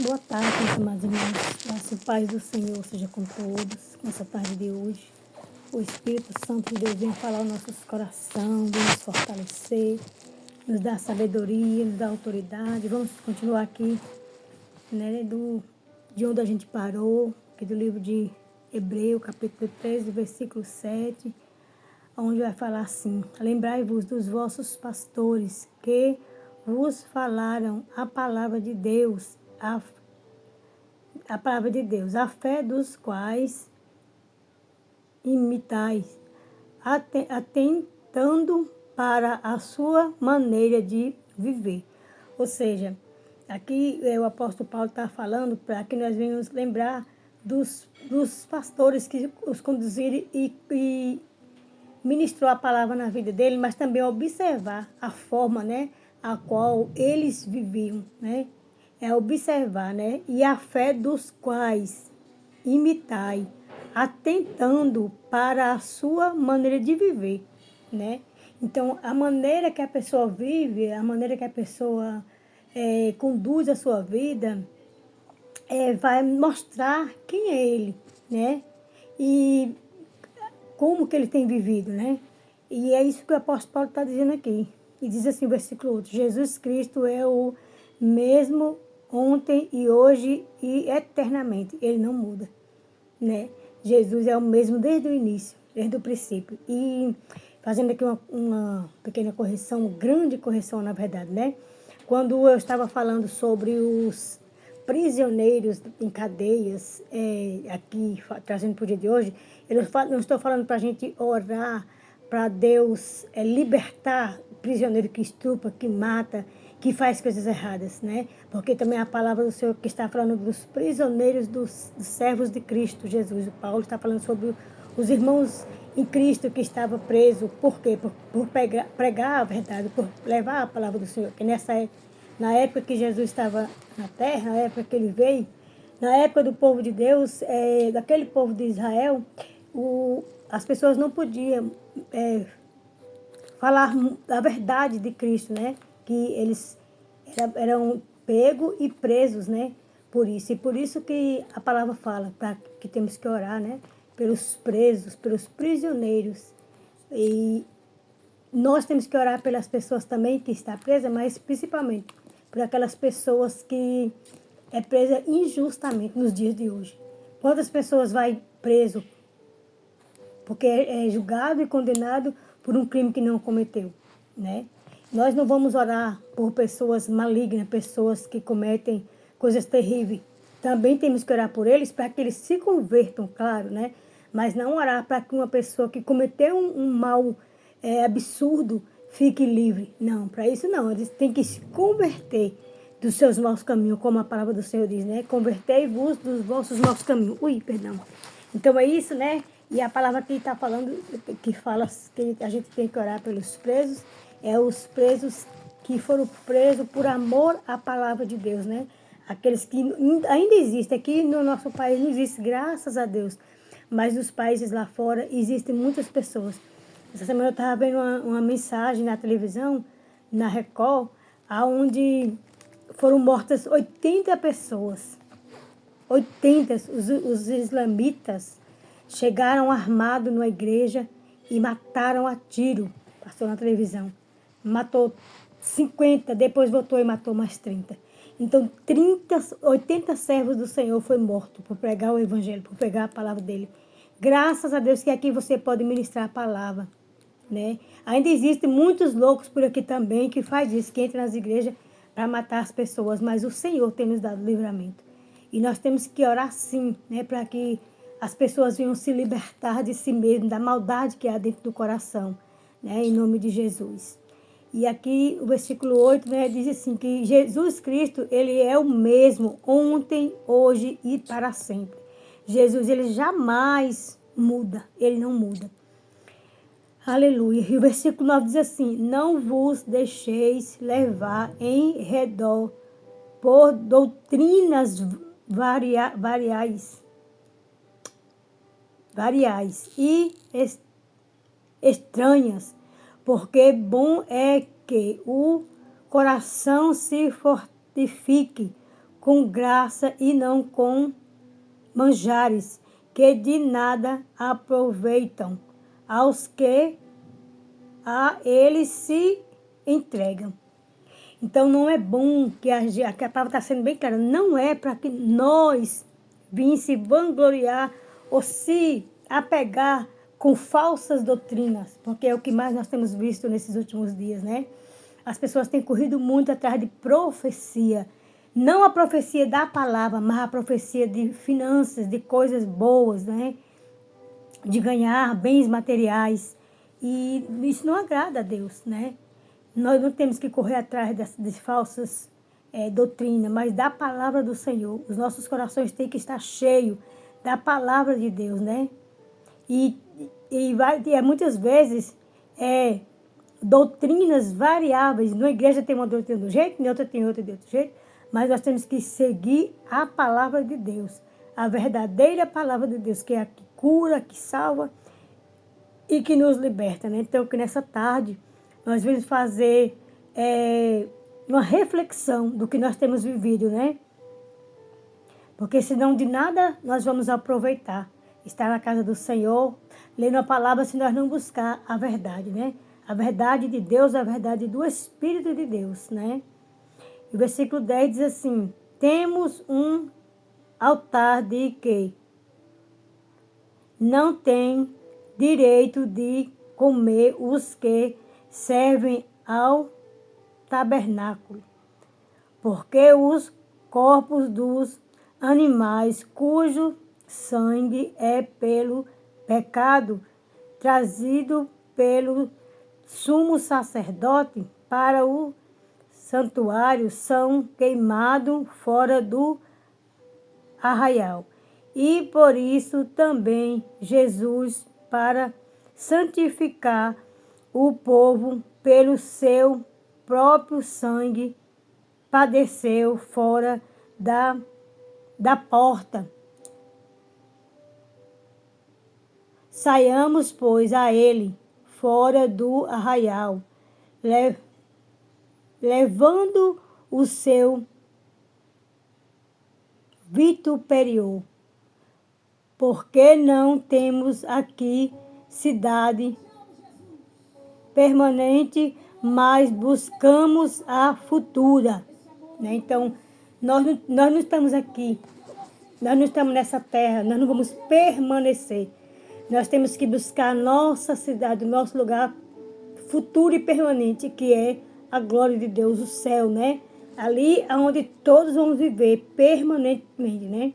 Boa tarde, meus amados irmãos. Graça e paz do Senhor seja com todos. Nessa tarde de hoje, o Espírito Santo de Deus venha falar aos nossos corações, venha nos fortalecer, nos dar sabedoria, nos dar autoridade. Vamos continuar aqui, né, de onde a gente parou, aqui do livro de Hebreu, capítulo 13, versículo 7, onde vai falar assim: lembrai-vos dos vossos pastores que vos falaram a palavra de Deus, a palavra de Deus, a fé dos quais imitais, atentando para a sua maneira de viver. Ou seja, aqui o apóstolo Paulo está falando para que nós venhamos lembrar dos pastores que os conduziram e ministrou a palavra na vida dele, mas também observar a forma, né, a qual eles viviam, né? É observar, né? E a fé dos quais imitai, atentando para a sua maneira de viver, né? Então, a maneira que a pessoa vive, a maneira que a pessoa conduz a sua vida, vai mostrar quem é ele, né? E como que ele tem vivido, né? E é isso que o apóstolo Paulo está dizendo aqui. E diz assim o versículo 8: Jesus Cristo é o mesmo ontem e hoje e eternamente. Ele não muda, né? Jesus é o mesmo desde o início, desde o princípio. E fazendo aqui uma pequena correção, grande correção na verdade, né? Quando eu estava falando sobre os prisioneiros em cadeias, aqui trazendo para o dia de hoje, eu não estou falando para a gente orar para Deus libertar o prisioneiro que estupra, que mata, que faz coisas erradas, né? Porque também a palavra do Senhor que está falando dos prisioneiros, dos servos de Cristo Jesus. O Paulo está falando sobre os irmãos em Cristo que estavam presos. Por quê? Por pregar a verdade, por levar a palavra do Senhor. Que na época que Jesus estava na terra, na época que ele veio, na época do povo de Deus, daquele povo de Israel, as pessoas não podiam falar a verdade de Cristo, né? Que eles eram pegos e presos, né? Por isso. E por isso que a palavra fala que temos que orar, né? Pelos presos, pelos prisioneiros. E nós temos que orar pelas pessoas também que estão presas, mas principalmente por aquelas pessoas que presa injustamente nos dias de hoje. Quantas pessoas vai preso porque é julgado e condenado por um crime que não cometeu, né? Nós não vamos orar por pessoas malignas, pessoas que cometem coisas terríveis. Também temos que orar por eles para que eles se convertam, claro, né? Mas não orar para que uma pessoa que cometeu um mal absurdo fique livre. Não, para isso não. Eles têm que se converter dos seus maus caminhos, como a palavra do Senhor diz, né? Convertei-vos dos vossos maus caminhos. Perdão. Então é isso, né? E a palavra que está falando, que fala que a gente tem que orar pelos presos, os presos que foram presos por amor à palavra de Deus, né? Aqueles que ainda existem, aqui no nosso país não existe, graças a Deus, mas nos países lá fora existem muitas pessoas. Essa semana eu estava vendo uma mensagem na televisão, na Record, onde foram mortas 80 pessoas. 80, os islamitas chegaram armados na igreja e mataram a tiro. Passou na televisão. Matou 50, depois voltou e matou mais 30. Então, 80 servos do Senhor foram mortos por pregar o evangelho, por pregar a palavra dele. Graças a Deus que aqui você pode ministrar a palavra, né? Ainda existem muitos loucos por aqui também que faz isso, que entra nas igrejas para matar as pessoas, mas o Senhor tem nos dado livramento. E nós temos que orar sim, né, para que as pessoas venham se libertar de si mesmas, da maldade que há dentro do coração, né, em nome de Jesus. E aqui o versículo 8, né, diz assim, que Jesus Cristo, ele é o mesmo ontem, hoje e para sempre. Jesus, ele jamais muda, ele não muda. Aleluia. E o versículo 9 diz assim: não vos deixeis levar em redor por doutrinas variais e estranhas, porque bom é que o coração se fortifique com graça e não com manjares, que de nada aproveitam aos que a eles se entregam. Então não é bom que a palavra está sendo bem clara, não é para que nós vim se vangloriar ou se apegar com falsas doutrinas, porque é o que mais nós temos visto nesses últimos dias, né? As pessoas têm corrido muito atrás de profecia, não a profecia da palavra, mas a profecia de finanças, de coisas boas, né? De ganhar bens materiais. E isso não agrada a Deus, né? Nós não temos que correr atrás de falsas doutrinas, mas da palavra do Senhor. Os nossos corações têm que estar cheios da palavra de Deus, né? E muitas vezes doutrinas variáveis. Na igreja tem uma doutrina de um jeito, na outra tem outra de outro jeito, mas nós temos que seguir a palavra de Deus, a verdadeira palavra de Deus, que é a que cura, que salva e que nos liberta, né? Então, que nessa tarde nós vamos fazer uma reflexão do que nós temos vivido, né? Porque senão de nada nós vamos aproveitar. Estar na casa do Senhor, lendo a palavra, se nós não buscar a verdade, né? A verdade de Deus, a verdade do Espírito de Deus, né? E o versículo 10 diz assim: temos um altar de que não tem direito de comer os que servem ao tabernáculo, porque os corpos dos animais cujo sangue é pelo pecado trazido pelo sumo sacerdote para o santuário são queimados fora do arraial. E por isso também Jesus, para santificar o povo pelo seu próprio sangue, padeceu fora da porta. Saiamos, pois, a ele fora do arraial, levando o seu vituperior, porque não temos aqui cidade permanente, mas buscamos a futura. Né? Então, nós não estamos aqui, nós não estamos nessa terra, nós não vamos permanecer. Nós temos que buscar a nossa cidade, o nosso lugar futuro e permanente, que é a glória de Deus, o céu, né? Ali onde todos vão viver permanentemente, né?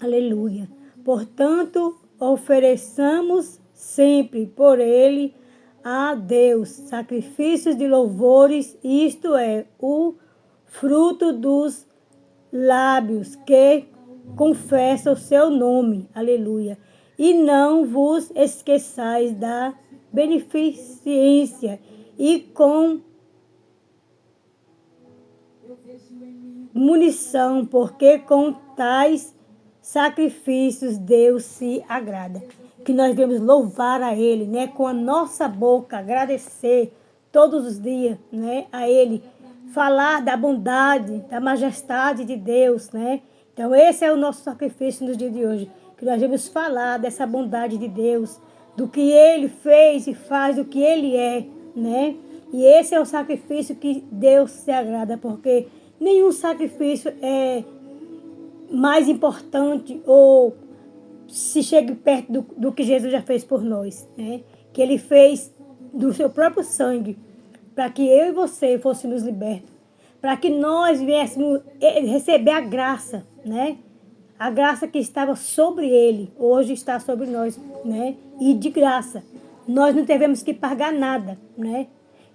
Aleluia. Portanto, ofereçamos sempre por ele a Deus sacrifícios de louvores, isto é, o fruto dos lábios que confessam o seu nome. Aleluia. E não vos esqueçais da beneficência e com munição, porque com tais sacrifícios Deus se agrada. Que nós devemos louvar a Ele, né? Com a nossa boca, agradecer todos os dias, né? A Ele, falar da bondade, da majestade de Deus, né? Então esse é o nosso sacrifício no dia de hoje. Que nós devemos falar dessa bondade de Deus, do que Ele fez e faz, do que Ele é, né? E esse é o sacrifício que Deus se agrada, porque nenhum sacrifício é mais importante ou se chegue perto do que Jesus já fez por nós, né? Que Ele fez do seu próprio sangue, para que eu e você fôssemos libertos, para que nós viéssemos receber a graça, né? A graça que estava sobre Ele, hoje está sobre nós, né? E de graça. Nós não tivemos que pagar nada, né?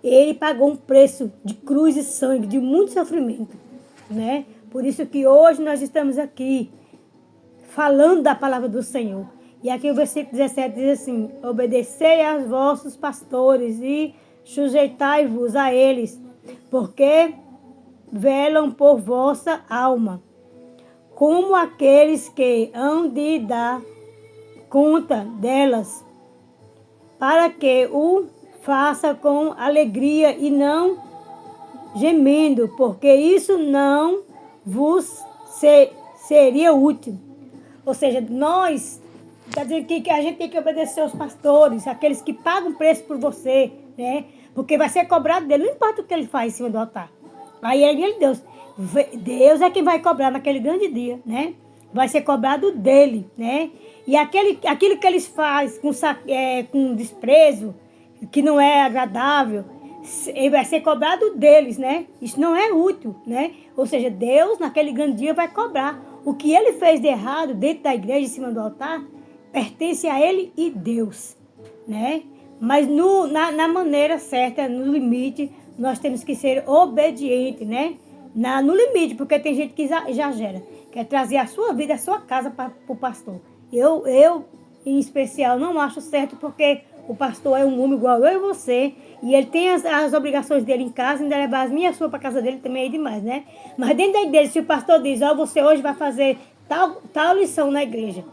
Ele pagou um preço de cruz e sangue, de muito sofrimento, né? Por isso que hoje nós estamos aqui, falando da palavra do Senhor. E aqui o versículo 17 diz assim: obedecei aos vossos pastores e sujeitai-vos a eles, porque velam por vossa alma, como aqueles que hão de dar conta delas, para que o faça com alegria e não gemendo, porque isso não vos seria útil. Ou seja, nós, está dizendo que a gente tem que obedecer aos pastores, aqueles que pagam preço por você, né? Porque vai ser cobrado dele, não importa o que ele faz em cima do altar. Aí ele, Deus é quem vai cobrar naquele grande dia, né? Vai ser cobrado dele, né? E aquilo que eles fazem com desprezo, que não é agradável, vai ser cobrado deles, né? Isso não é útil, né? Ou seja, Deus naquele grande dia vai cobrar. O que ele fez de errado dentro da igreja, em cima do altar, pertence a ele e Deus, né? Mas na maneira certa, no limite, nós temos que ser obedientes, né? No limite, porque tem gente que exagera, quer trazer a sua vida, a sua casa para o pastor. Eu, em especial, não acho certo, porque o pastor é um homem igual eu e você, e ele tem as obrigações dele em casa, ainda levar as minhas suas para casa dele também é demais, né? Mas dentro da igreja, se o pastor diz, você hoje vai fazer tal lição na igreja,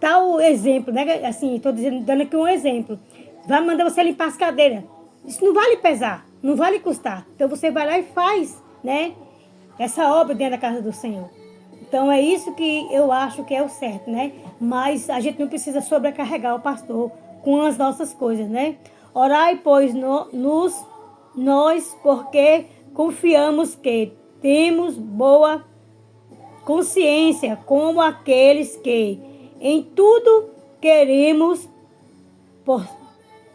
tal exemplo, né? Assim, estou dando aqui um exemplo. Vai mandar você limpar as cadeiras. Isso não vai lhe pesar, não vai lhe custar. Então você vai lá e faz, né? Essa obra dentro da casa do Senhor. Então é isso que eu acho que é o certo, né? Mas a gente não precisa sobrecarregar o pastor com as nossas coisas, né? Orai, pois, nós, porque confiamos que temos boa consciência, como aqueles que em tudo queremos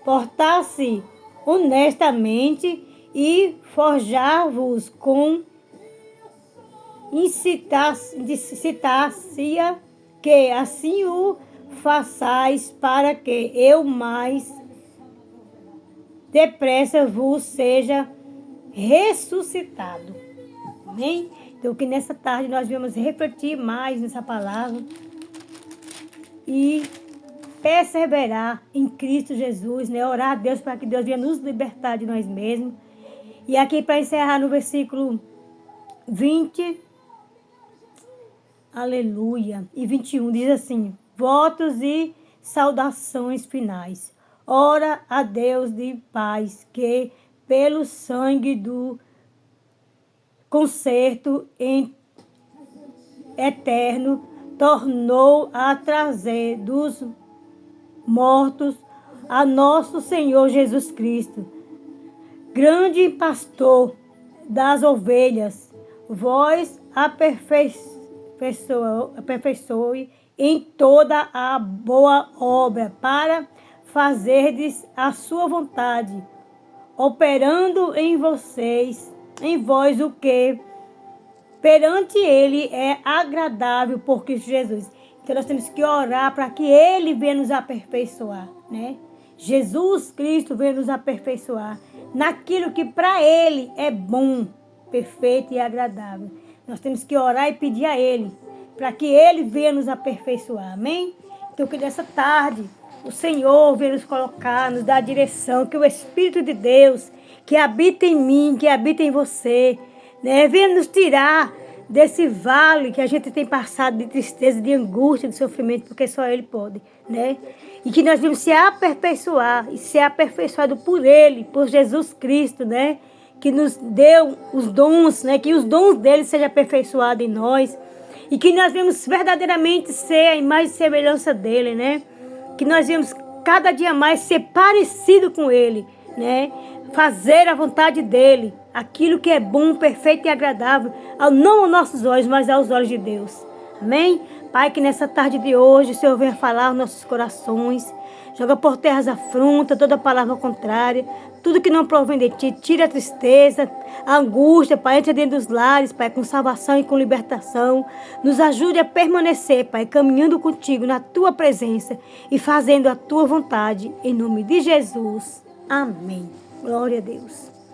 portar-se honestamente e forjar-vos com incitar-se que assim o façais, para que eu mais depressa vos seja ressuscitado. Amém? Então, que nessa tarde nós vamos refletir mais nessa palavra e perseverar em Cristo Jesus, né? Orar a Deus para que Deus venha nos libertar de nós mesmos. E aqui para encerrar no versículo 20, aleluia, e 21, diz assim: votos e saudações finais. Ora a Deus de paz, que pelo sangue do concerto eterno tornou a trazer dos mortos a nosso Senhor Jesus Cristo, grande pastor das ovelhas. Vós aperfeiçoe em toda a boa obra para fazerdes a sua vontade, operando em vós o que perante ele é agradável por Cristo Jesus. Então nós temos que orar para que ele venha nos aperfeiçoar, né? Jesus Cristo venha nos aperfeiçoar naquilo que para ele é bom, perfeito e agradável. Nós temos que orar e pedir a ele, para que ele venha nos aperfeiçoar, amém? Então que nessa tarde o Senhor venha nos colocar, nos dar a direção, que o Espírito de Deus, que habita em mim, que habita em você, né, venha nos tirar desse vale que a gente tem passado de tristeza, de angústia, de sofrimento, porque só ele pode, né? E que nós devemos se aperfeiçoar e ser aperfeiçoado por ele, por Jesus Cristo, né? Que nos deu os dons, né? Que os dons dele sejam aperfeiçoados em nós. E que nós devemos verdadeiramente ser a imagem e semelhança dele, né? Que nós devemos cada dia mais ser parecido com ele, né? Fazer a vontade dele, aquilo que é bom, perfeito e agradável, não aos nossos olhos, mas aos olhos de Deus. Amém? Pai, que nessa tarde de hoje o Senhor venha falar aos nossos corações, joga por terra as afrontas, toda palavra contrária, tudo que não provém de ti, tira a tristeza, a angústia, Pai, entra dentro dos lares, Pai, com salvação e com libertação. Nos ajude a permanecer, Pai, caminhando contigo na tua presença e fazendo a tua vontade, em nome de Jesus. Amém. Glória a Deus.